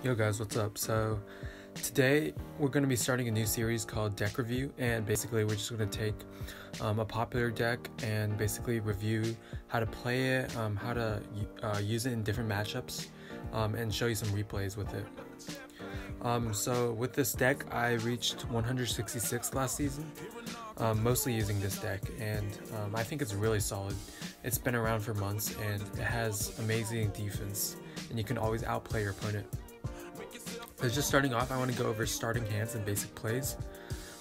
Yo guys, what's up? So today we're going to be starting a new series called Deck Review, and basically we're just going to take a popular deck and basically review how to play it, how to use it in different matchups, and show you some replays with it. So with this deck I reached 166 last season, mostly using this deck, and I think it's really solid. It's been around for months and it has amazing defense, and you can always outplay your opponent. So just starting off, I want to go over starting hands and basic plays.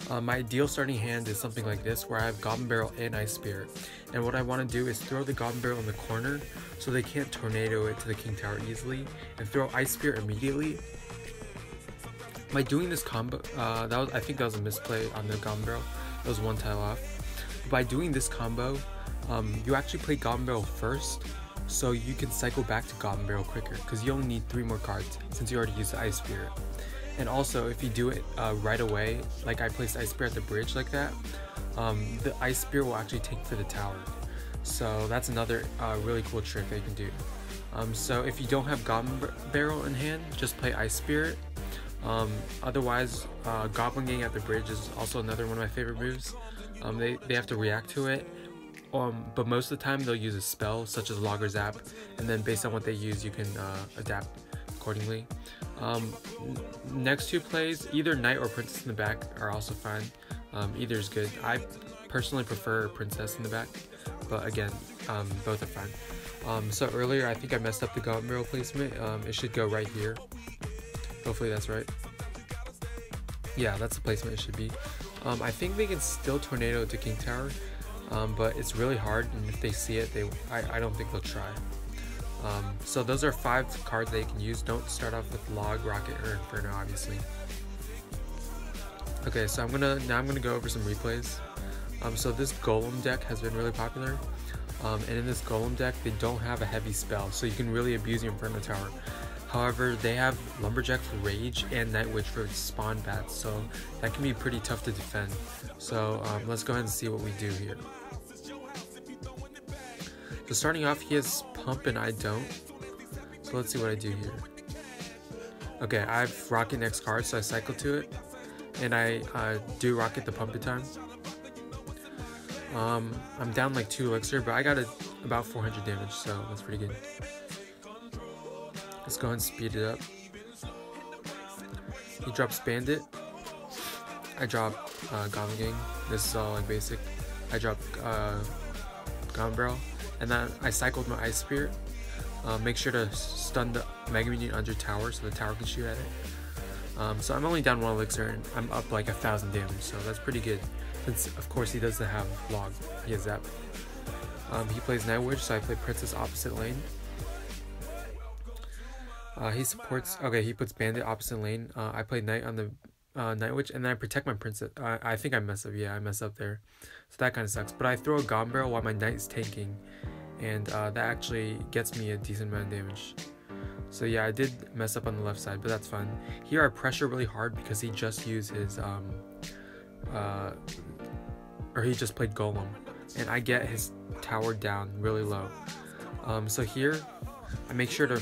My ideal starting hand is something like this, where I have Goblin Barrel and Ice Spirit. And what I want to do is throw the Goblin Barrel in the corner so they can't tornado it to the King Tower easily, and throw Ice Spirit immediately. By doing this combo, I think that was a misplay on the Goblin Barrel. That was one tile off. By doing this combo, you actually play Goblin Barrel first, so you can cycle back to Goblin Barrel quicker, because you only need 3 more cards since you already used the Ice Spirit. And also, if you do it right away, like I placed Ice Spirit at the bridge like that, the Ice Spirit will actually take for the tower. So that's another really cool trick that you can do. So if you don't have Goblin Barrel in hand, just play Ice Spirit. Otherwise, Goblin Gang at the bridge is also another one of my favorite moves. They have to react to it. But most of the time they'll use a spell such as Logger Zap, and then based on what they use you can adapt accordingly. Next 2 plays, either Knight or Princess in the back are also fine. Either is good. I personally prefer Princess in the back, but again, both are fine. So earlier I think I messed up the Goblin Barrel placement. It should go right here. Hopefully that's right. Yeah, that's the placement it should be. I think they can still tornado to King Tower, but it's really hard, and if they see it, I don't think they'll try. So those are 5 cards that you can use. Don't start off with Log, Rocket, or Inferno, obviously. Okay, so now I'm gonna go over some replays. So this Golem deck has been really popular, and in this Golem deck they don't have a heavy spell, so you can really abuse your Inferno Tower. However, they have Lumberjack for Rage and Night Witch for Spawn Bats, so that can be pretty tough to defend. So let's go ahead and see what we do here. So starting off, he has Pump and I don't. So let's see what I do here. Okay, I have Rocket next card, so I cycle to it, and I do Rocket the Pump time. I'm down like 2 elixir, but I got about 400 damage, so that's pretty good. Let's go ahead and speed it up. He drops Bandit. I drop Goblin Gang. This is all like basic. I drop Goblin Barrel, and then I cycled my Ice Spirit. Make sure to stun the Mega Minion under tower so the tower can shoot at it. So I'm only down 1 elixir and I'm up like 1,000 damage, so that's pretty good. Since of course he doesn't have Log, he has Zap. He plays Night Witch, so I play Princess opposite lane. He supports. Okay, he puts Bandit opposite lane. I play Knight on the Night Witch, and then I protect my Princess. I think I mess up. Yeah, I mess up there. So that kind of sucks. But I throw a Goblin Barrel while my Knight's tanking, and that actually gets me a decent amount of damage. So yeah, I did mess up on the left side, but that's fine. Here I pressure really hard because he just used his or he just played Golem, and I get his tower down really low. So here I make sure to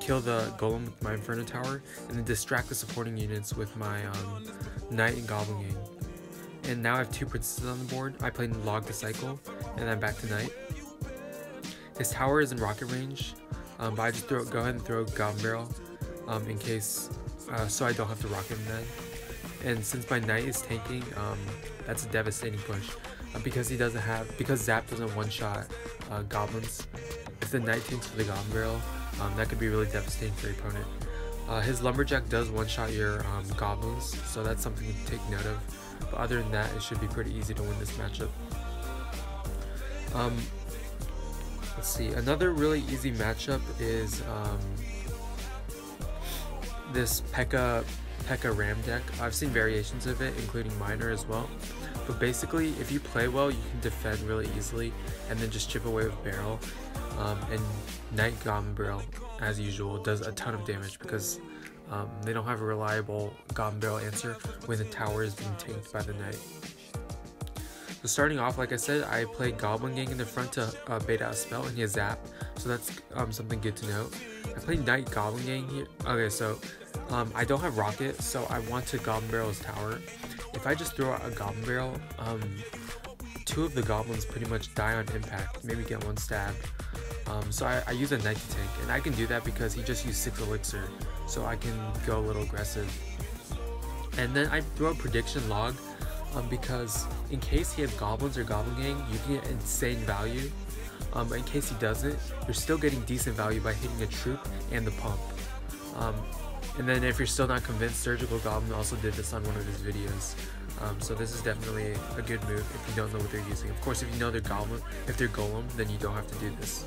kill the Golem with my Inferno Tower, and then distract the supporting units with my Knight and Goblin Gang. And now I have 2 Princesses on the board. I play Log the cycle, and then back to Knight. His tower is in rocket range, but I just go ahead and throw Goblin Barrel in case, so I don't have to rocket him then. And since my Knight is tanking, that's a devastating push, because Zap doesn't one-shot goblins. If the Knight tanks for the Goblin Barrel, that could be really devastating for your opponent. His Lumberjack does one-shot your goblins, so that's something to take note of. But other than that, it should be pretty easy to win this matchup. Let's see, another really easy matchup is this P.E.K.K.A Ram deck. I've seen variations of it, including Miner as well. But basically, if you play well, you can defend really easily, and then just chip away with Barrel. And Knight Goblin Barrel, as usual, does a ton of damage because they don't have a reliable Goblin Barrel answer when the tower is being tanked by the Knight. So starting off, like I said, I play Goblin Gang in the front to bait out a spell, and he has Zap, so that's something good to note. I play Knight Goblin Gang here. Okay, so I don't have Rocket, so I want to Goblin Barrel his tower. If I just throw out a Goblin Barrel, 2 of the goblins pretty much die on impact, maybe get 1 stab. So I use a Knight to tank, and I can do that because he just used 6 elixir, so I can go a little aggressive. And then I throw a prediction log, because in case he has goblins or Goblin Gang, you can get insane value. In case he doesn't, you're still getting decent value by hitting a troop and the pump. And then if you're still not convinced, Surgical Goblin also did this on one of his videos. So this is definitely a good move if you don't know what they're using. Of course, if you know they're Goblin, if they're Golem, then you don't have to do this.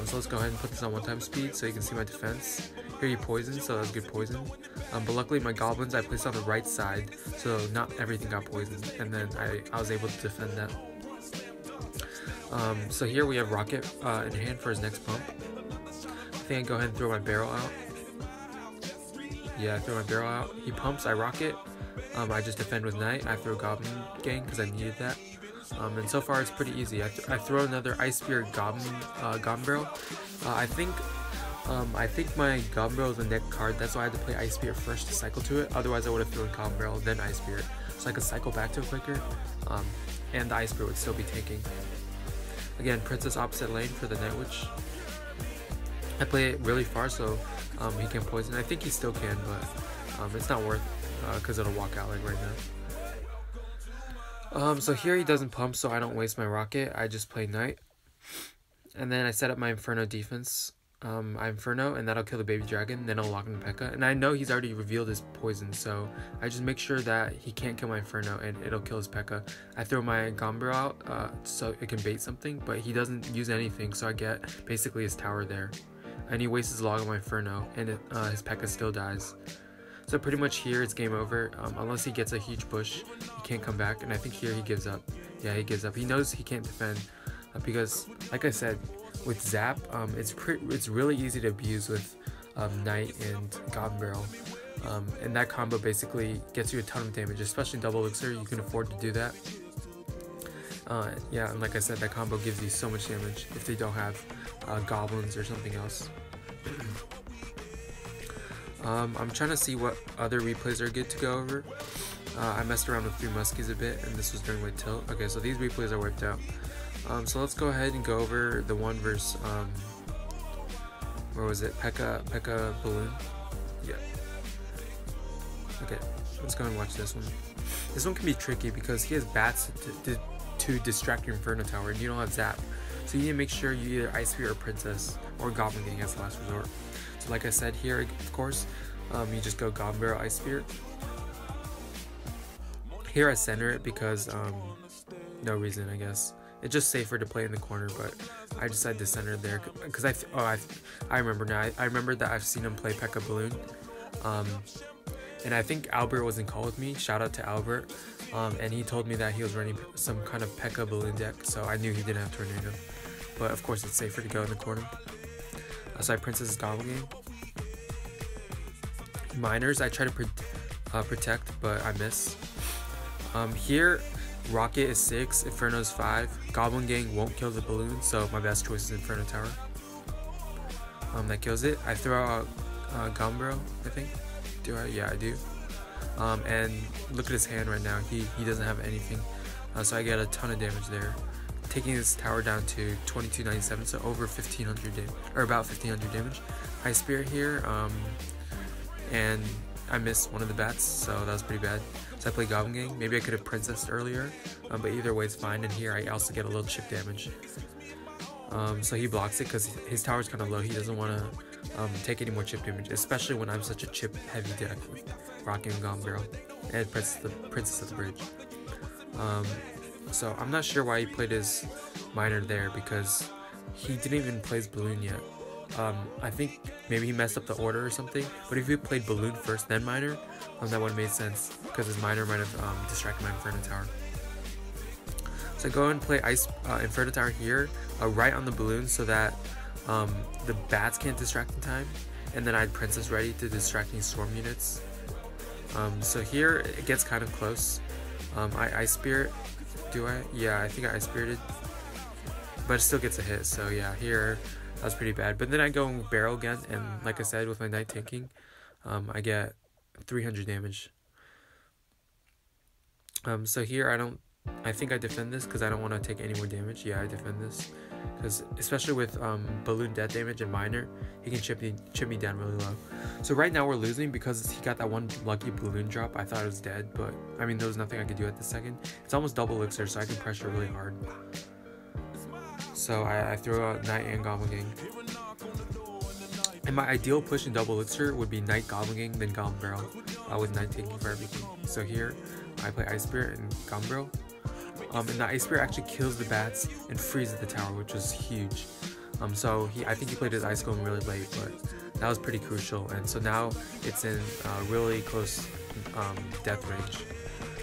So let's go ahead and put this on 1-time speed so you can see my defense. Here you poison, so that's good poison. But luckily my goblins I placed on the right side, so not everything got poisoned, and then I was able to defend that. So here we have Rocket in hand for his next pump. I think I go ahead and throw my barrel out. Yeah, I throw my barrel out. He pumps, I Rocket. I just defend with Knight. I throw Goblin Gang because I needed that. And so far it's pretty easy. I throw another Ice Spear Goblin Barrel. I think my Goblin Barrel is a neck card. That's why I had to play Ice Spear first to cycle to it. Otherwise I would have thrown Goblin Barrel then Ice Spear, so I could cycle back to it quicker. And the Ice Spear would still be taking. Again, Princess opposite lane for the Night Witch. I play it really far so he can poison. I think he still can, but it's not worth because it'll walk out like right now. So here he doesn't pump, so I don't waste my Rocket. I just play Knight. And then I set up my Inferno defense. I Inferno, and that'll kill the baby dragon. Then I'll lock in the P.E.K.K.A. And I know he's already revealed his poison, so I just make sure that he can't kill my Inferno, and it'll kill his P.E.K.K.A. I throw my Gombro out so it can bait something, but he doesn't use anything, so I get basically his tower there. And he wastes his log on my Inferno, and his P.E.K.K.A. still dies. So pretty much here it's game over, unless he gets a huge push. He can't come back, and I think here he gives up. Yeah, he gives up. He knows he can't defend because, like I said, with Zap, it's really easy to abuse with Knight and Goblin Barrel. And that combo basically gets you a ton of damage, especially double elixir. You can afford to do that. Yeah, and like I said, that combo gives you so much damage if they don't have goblins or something else. I'm trying to see what other replays are good to go over. I messed around with 3 Muskies a bit, and this was during my tilt. Okay, so these replays are wiped out. So let's go ahead and go over the one versus where was it? P.E.K.K.A. Balloon. Yeah. Okay, let's go ahead and watch this one. This one can be tricky because he has bats to distract your Inferno Tower, and you don't have Zap. So you need to make sure you either Ice Spear or Princess or Goblin Gang as the last resort. So like I said here, of course, you just go Goblin Barrel, Ice Spear. Here I center it because no reason, I guess. It's just safer to play in the corner, but I decided to center it there because I remember now. I remember that I've seen him play P.E.K.K.A. Balloon, and I think Albert was in call with me. Shout out to Albert, and he told me that he was running some kind of P.E.K.K.A. Balloon deck, so I knew he didn't have Tornado. But of course, it's safer to go in the corner. So I Princess Goblin Game. Miners, I try to protect, but I miss. Here. Rocket is 6, Inferno is 5. Goblin Gang won't kill the balloon, so my best choice is Inferno Tower. That kills it. I throw out Gombro, I think. Do I? Yeah, I do. And look at his hand right now. He doesn't have anything, so I get a ton of damage there, taking this tower down to 2297, so over 1500 damage, or about 1500 damage. Ice Spear here, and I missed one of the bats, so that was pretty bad. So I play Goblin Gang. Maybe I could have Princessed earlier, but either way it's fine. And here I also get a little chip damage. So he blocks it because his tower's kind of low. He doesn't want to take any more chip damage, especially when I'm such a chip heavy deck with Rocket and Goblin Barrel and Princess of the Bridge. So I'm not sure why he played his Miner there because he didn't even play his Balloon yet. I think maybe he messed up the order or something, but if he played Balloon first then Miner, that would have made sense because his Miner might have distracted my Inferno Tower. So I go and play Inferno Tower here, right on the Balloon so that the bats can't distract in time, and then I had Princess ready to distract any storm units. So here it gets kind of close. I Ice Spirit, do I? Yeah, I think I Ice Spirited, but it still gets a hit, so yeah, here That was pretty bad. But then I go and barrel again, and like I said, with my knight tanking, I get 300 damage. So here I think I defend this because I don't want to take any more damage. Yeah, I defend this because especially with balloon death damage and minor, he can chip me down really low. So right now we're losing because he got that one lucky balloon drop. I thought it was dead, but I mean there was nothing I could do at the second. It's almost double elixir, so I can pressure really hard. So I throw out knight and goblin gang. And my ideal push in double elixir would be knight goblin gang, then goblin barrel with knight taking for everything. So here I play ice spirit and goblin barrel. And the ice spirit actually kills the bats and freezes the tower, which was huge. So I think he played his ice golem really late, but that was pretty crucial. And so now it's in really close death range.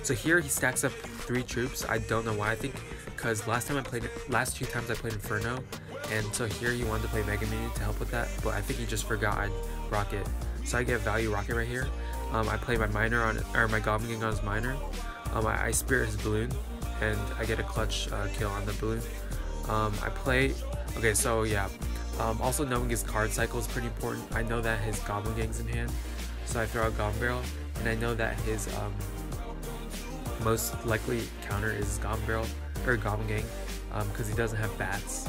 So here he stacks up 3 troops. I don't know why. I think because last 2 times I played Inferno, and so here he wanted to play Mega Minion to help with that, but I think he just forgot I'd Rocket. So I get value Rocket right here. I play my Miner on, or my Goblin Gang on his Miner. My Ice Spirit his Balloon, and I get a clutch kill on the Balloon. I play, okay, so yeah. Also knowing his card cycle is pretty important. I know that his Goblin Gang's in hand, so I throw out Goblin Barrel, and I know that his most likely counter is Goblin Barrel, or Goblin Gang, because he doesn't have bats.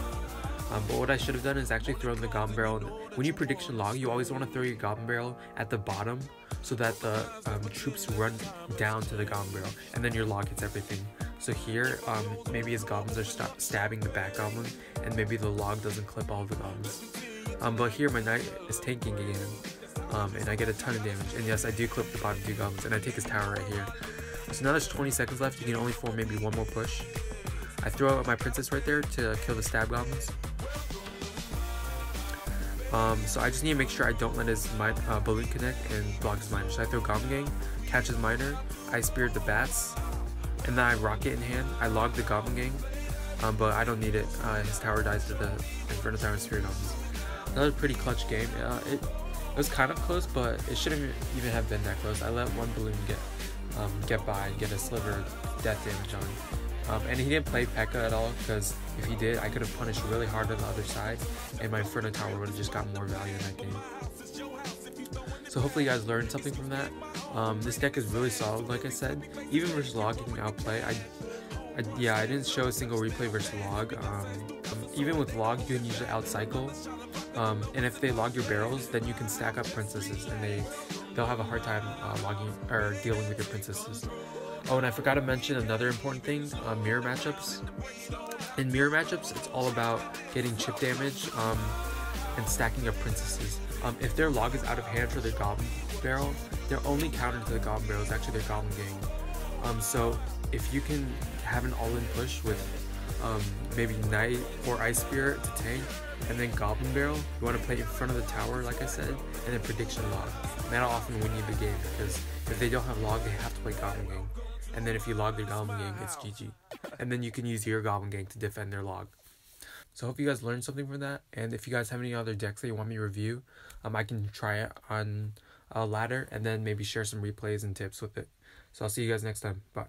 But what I should have done is actually thrown the Goblin Barrel. When you prediction log, you always want to throw your Goblin Barrel at the bottom so that the troops run down to the Goblin Barrel, and then your log hits everything. So here, maybe his goblins are stabbing the back goblin, and maybe the log doesn't clip all of the goblins. But here my knight is tanking again, and I get a ton of damage. And yes, I do clip the bottom 2 goblins, and I take his tower right here. So now there's 20 seconds left. You can only form maybe 1 more push. I throw out my princess right there to kill the stab goblins. So I just need to make sure I don't let his balloon connect and block his miner. So I throw Goblin Gang, catch his miner, I spirit the bats, and then I rocket in hand. I log the Goblin Gang, but I don't need it. His tower dies to the Inferno Tower and Spirit Goblins. Another pretty clutch game. It was kind of close, but it shouldn't even have been that close. I let one balloon get by and get a sliver of death damage on him. And he didn't play P.E.K.K.A at all, because if he did, I could have punished really hard on the other side, and my Inferno Tower would have just got more value in that game. So hopefully you guys learned something from that. This deck is really solid, like I said. Even versus log, you can outplay. I didn't show a single replay versus log. Even with log, you can usually outcycle. And if they log your barrels, then you can stack up princesses, and they'll have a hard time logging or dealing with your princesses. Oh, and I forgot to mention another important thing, mirror matchups. In mirror matchups, it's all about getting chip damage and stacking up princesses. If their log is out of hand for their Goblin Barrel, their only counter to the Goblin Barrel is actually their Goblin Gang. So if you can have an all-in push with maybe Knight or Ice Spirit to tank, and then Goblin Barrel, you want to play in front of the tower, like I said, and then prediction log. And that'll often win you the game, because if they don't have log, they have to play Goblin Gang. And then if you log their Goblin Gang, it's GG. And then you can use your Goblin Gang to defend their log. So I hope you guys learned something from that. And if you guys have any other decks that you want me to review, I can try it on a ladder and then maybe share some replays and tips with it. So I'll see you guys next time. Bye.